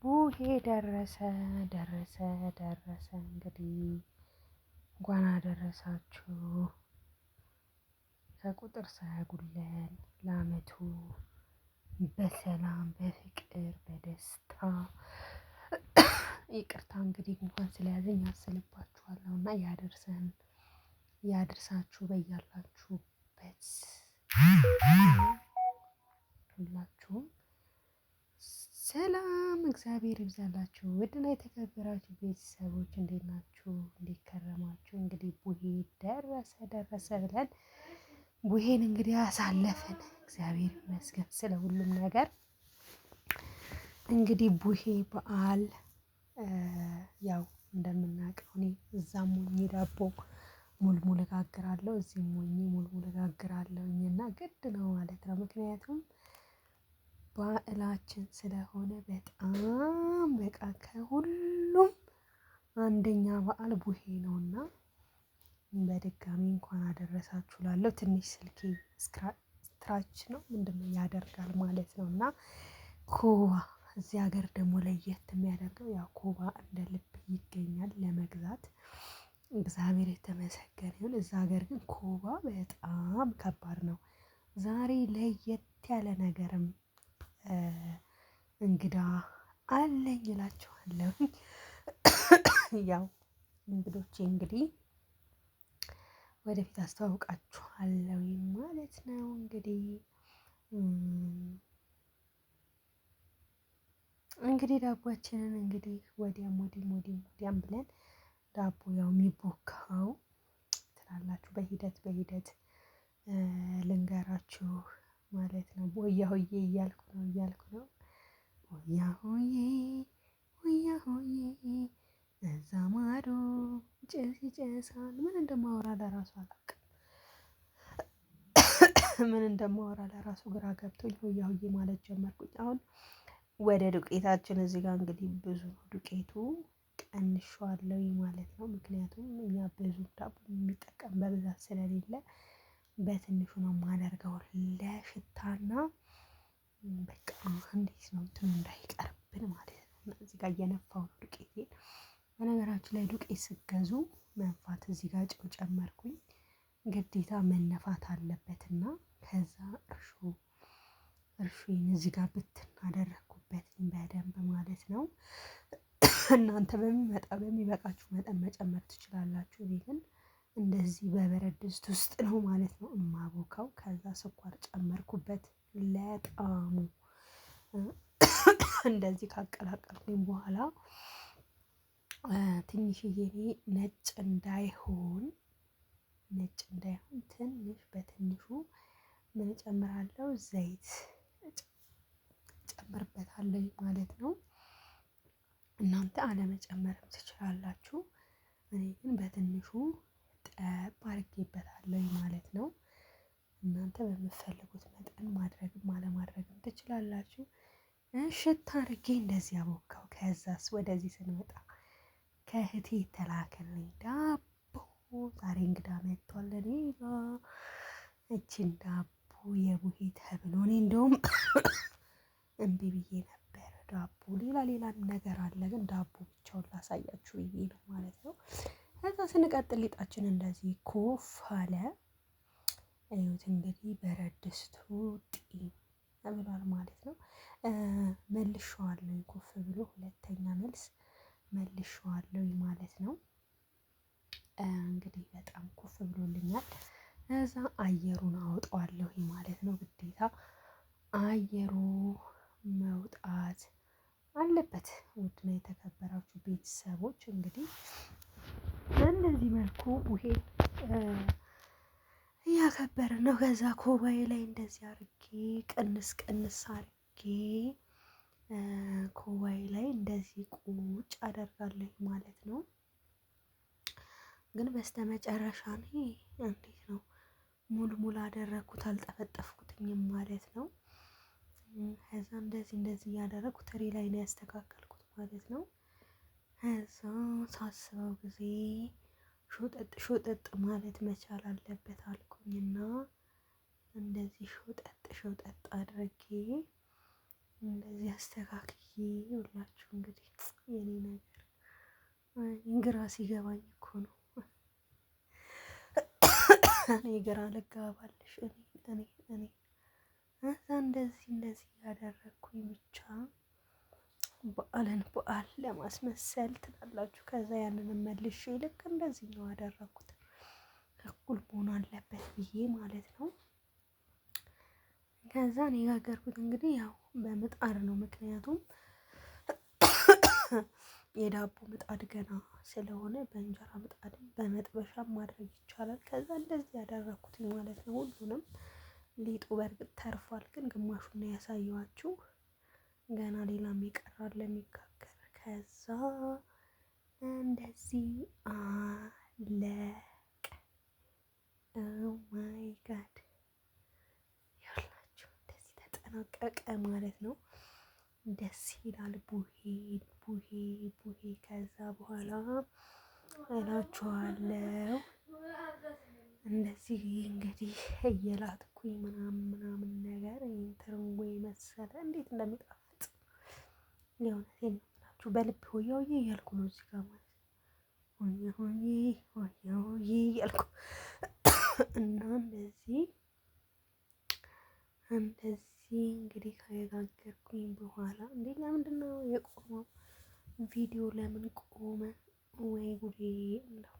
ቡሄ ደረሰ ደረሰ ደረሰ። እንግዲህ እንኳን አደረሳችሁ። ከቁጥር ሳያጉለን ለአመቱ በሰላም በፍቅር በደስታ ይቅርታ እንግዲህ እንኳን ስለያዘኝ አስልባችኋለሁ እና ያደርሰን ያድርሳችሁ በያላችሁበት ሁላችሁም ሰላም እግዚአብሔር ይብዛላችሁ። ውድና የተከበራችሁ ቤተሰቦች እንዴት ናችሁ? እንዴት ከረማችሁ? እንግዲህ ቡሄ ደረሰ ደረሰ ብለን ቡሄን እንግዲህ አሳለፍን። እግዚአብሔር ይመስገን ስለ ሁሉም ነገር። እንግዲህ ቡሄ በዓል ያው እንደምናውቀው እኔ እዛም ሆኜ ዳቦ ሙልሙል እጋግራለሁ፣ እዚህም ሆኜ ሙልሙል እጋግራለሁኝ እና ግድ ነው ማለት ነው። ምክንያቱም ባህላችን ስለሆነ በጣም በቃ ከሁሉም አንደኛ በዓል ቡሄ ነውና በድጋሚ እንኳን አደረሳችሁ እላለሁ። ትንሽ ስልኬ ስክራች ነው ምንድነው ያደርጋል ማለት ነው እና ኮባ እዚህ ሀገር ደግሞ ለየት የሚያደርገው ያው ኮባ እንደ ልብ ይገኛል ለመግዛት። እግዚአብሔር የተመሰገነ ይሁን። እዛ ሀገር ግን ኮባ በጣም ከባድ ነው። ዛሬ ለየት ያለ ነገርም እንግዳ አለኝ እላችኋለሁ። ያው እንግዶቼ እንግዲህ ወደፊት አስተዋውቃችኋለሁ ማለት ነው። እንግዲህ ዳቦአችንን እንግዲህ ወዲያም ብለን ዳቦ ያው የሚቦካው ትላላችሁ በሂደት ልንገራችሁ ማለት ነው። ሆያ ሆዬ እያልኩ ነው ሆያ ሆዬ ሆያ ሆዬ እዛ ማዶ ጭስ ይጨሳል። ምን እንደማወራ ለራሱ አላውቅም። ምን እንደማወራ ለራሱ ግራ ገብቶኝ ሆያ ሆዬ ማለት ጀመርኩኝ። አሁን ወደ ዱቄታችን እዚህ ጋር እንግዲህ ብዙ ዱቄቱ ቀንሼዋለሁ ማለት ነው። ምክንያቱም እኛ ብዙ ዳቦ የሚጠቀም በብዛት ስለሌለ በትንሹ ነው የማደርገው ለሽታና በቃ እንዴት ነው እንትኑ እንዳይቀርብን ማለት ነው። እዚህ ጋር እየነፋሁ ነው ዱቄቴን። በነገራችን ላይ ዱቄት ስትገዙ መንፋት እዚህ ጋር ጨው ጨመርኩኝ ግዴታ መነፋት አለበትና ከዛ እርሾዬን እዚህ ጋር ብትን አደረኩበት በደንብ ማለት ነው። እናንተ በሚበቃችሁ መጠን መጨመር ትችላላችሁ። እኔ ግን እንደዚህ በበረድ ድስት ውስጥ ነው ማለት ነው የማቦካው። ከዛ ስኳር ጨመርኩበት ለጣዕሙ። እንደዚህ ካቀላቀልኩኝ በኋላ ትንሽዬ ነጭ እንዳይሆን ትንሽ በትንሹ ምን እጨምራለሁ? ዘይት እጨምርበታለሁ ማለት ነው። እናንተ አለመጨመርም ትችላላችሁ። እኔ ግን በትንሹ ጠብ አድርጌበታለሁ ማለት ነው። እናንተ በምትፈልጉት መጠን ማድረግም አለማድረግም ትችላላችሁ። እሽት አድርጌ እንደዚህ አቦካው። ከዛስ ወደዚህ ስንመጣ ከእህቴ የተላከልኝ ዳቦ ዛሬ እንግዳ መጥቷል እኔ ጋር። እቺን ዳቦ የቡሄ ተብሎ እኔ እንደውም እምቢ ብዬ ነበር። ዳቦ ሌላ ነገር አለ ግን ዳቦ ብቻውን ላሳያችሁ ብዬ ነው ማለት ነው። ከዛ ስንቀጥል ሊጣችን እንደዚህ ኮፍ አለ። እዩት እንግዲህ በረድ ድስቱ ጢም ብሏል ማለት ነው። መልሼዋለሁ ኮፍ ብሎ ሁለተኛ መልስ መልሼዋለሁ ማለት ነው። እንግዲህ በጣም ኮፍ ብሎልኛል። ከዛ አየሩን አወጣዋለሁ ማለት ነው። ግዴታ አየሩ መውጣት አለበት። ውድና የተከበራችሁ ቤተሰቦች እንግዲህ በእንደዚህ መልኩ ቡሄ እያከበርን ነው። ከዛ ኮባዬ ላይ እንደዚህ አድርጌ ቅንስ አድርጌ ኮባዬ ላይ እንደዚህ ቁጭ አደርጋለሁ ማለት ነው። ግን በስተመጨረሻ እኔ እንዴት ነው ሙልሙል አደረኩት አልጠፈጠፍኩትኝም ማለት ነው። ከዛ እንደዚህ እያደረኩ ትሪ ላይ ነው ያስተካከልኩት ማለት ነው። ከዛ ሳስበው ጊዜ ሾጠጥ ማለት መቻል አለበት አልኩኝና እንደዚህ ሾጠጥ አድርጌ እንደዚህ አስተካክዬ ሁላችሁ ሲገባኝ እኮ ነው። እኔ ግራ ልጋባልሽ እኔ እዛ እንደዚህ ያደረግኩኝ ብቻ በዓልን በዓል ለማስመሰል ትላላችሁ። ከዛ ያንን መልሼ ልክ እንደዚህ ነው ያደረኩት። እኩል መሆን አለበት ብዬ ማለት ነው። ከዛ እኔ የጋገርኩት እንግዲህ ያው በምጣድ ነው። ምክንያቱም የዳቦ ምጣድ ገና ስለሆነ በእንጀራ ምጣድም በመጥበሻም ማድረግ ይቻላል። ከዛ እንደዚህ ያደረኩት ማለት ነው። ሁሉንም ሊጡ በእርግጥ ተርፏል፣ ግን ግማሹን ነው ያሳየኋችሁ። ገና ሌላም ይቀራል ለሚጋገር። ከዛ እንደዚህ አለቀ። ኦ ማይ ጋድ ያላችሁ እንደዚህ ተጠናቀቀ ማለት ነው። ደስ ይላል። ቡሄ ቡሄ ቡሄ። ከዛ በኋላ እላችኋለሁ እንደዚህ እንግዲህ እየላጥኩኝ ምናምን ነገር ትርንጎ መሰለ እንዴት እንደሚጣፍጥ የእውነቴን ነው የምላችሁ። በልብ ሆያ ሆዬ እያልኩ ነው እዚህ ጋር ማለት ሆያ ሆዬ ሆያ ሆዬ እያልኩ እና እንደዚህ እንግዲህ ከጋገርኩኝ በኋላ እንዴ ለምንድን ነው የቆመው? ቪዲዮ ለምን ቆመ? ወይ ጉዴ እንደው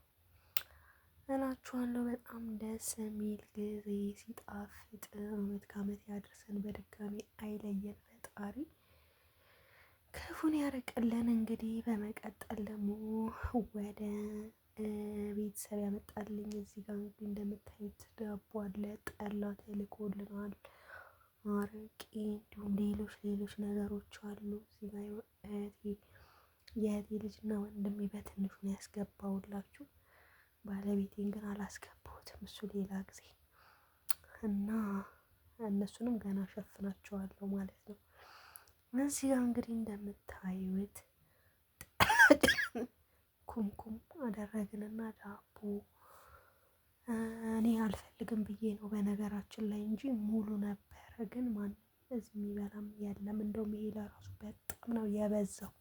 እላችኋለሁ። በጣም ደስ የሚል ጊዜ ሲጣፍጥ፣ አመት ከአመት ያድርሰን፣ በድጋሚ አይለየን ፈጣሪ፣ ክፉን ያርቅልን። እንግዲህ በመቀጠል ደግሞ ወደ ቤተሰብ ያመጣልኝ እዚህ ጋር እንግዲህ እንደምታዩት ዳቦ አለ፣ ጠላ ተልኮልናል፣ አረቄ እንዲሁም ሌሎች ነገሮች አሉ። እዚህ ጋር የእህቴ ልጅና ወንድሜ በትንሹ ነው ያስገባውላችሁ። ባለቤቴን ግን አላስገባሁትም፣ እሱ ሌላ ጊዜ እና እነሱንም ገና ሸፍናቸዋለሁ ማለት ነው። እዚህ ጋር እንግዲህ እንደምታዩት ኩምኩም አደረግንና ዳቦ እኔ አልፈልግም ብዬ ነው በነገራችን ላይ እንጂ ሙሉ ነበረ። ግን ማንም እዚህ የሚበላም የለም። እንደውም ይሄ ለራሱ በጣም ነው የበዛው፣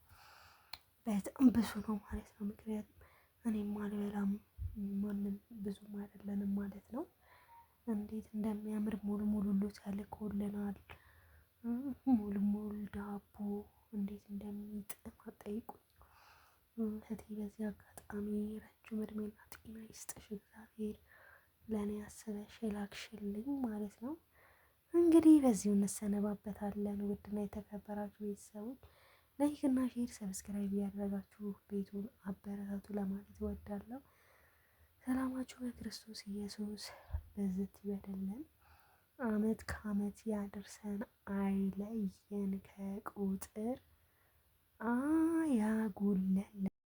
በጣም ብዙ ነው ማለት ነው። ምክንያቱም እኔም አልበላም፣ ማንም ብዙም አይደለንም ማለት ነው። እንዴት እንደሚያምር ሙሉ ተልኮልናል። ሙሉ ዳቦ እንዴት እንደሚጥም አትጠይቁኝ። እህቴ በዚህ አጋጣሚ ረጅም እድሜና ጤና ይስጥሽ እግዚአብሔር፣ ለእኔ አስበሽ የላክሽልኝ ማለት ነው። እንግዲህ በዚሁ እንሰነባበታለን። ውድና የተከበራችሁ ቤተሰቦች ላይክ እና ሼር ሰብስክራይብ ያደረጋችሁ ቤቱን አበረታቱ ለማለት እወዳለሁ። ሰላማችሁ በክርስቶስ ኢየሱስ በዝት ይበደለን። አመት ከአመት ያድርሰን፣ አይለየን፣ ከቁጥር አያጉለን።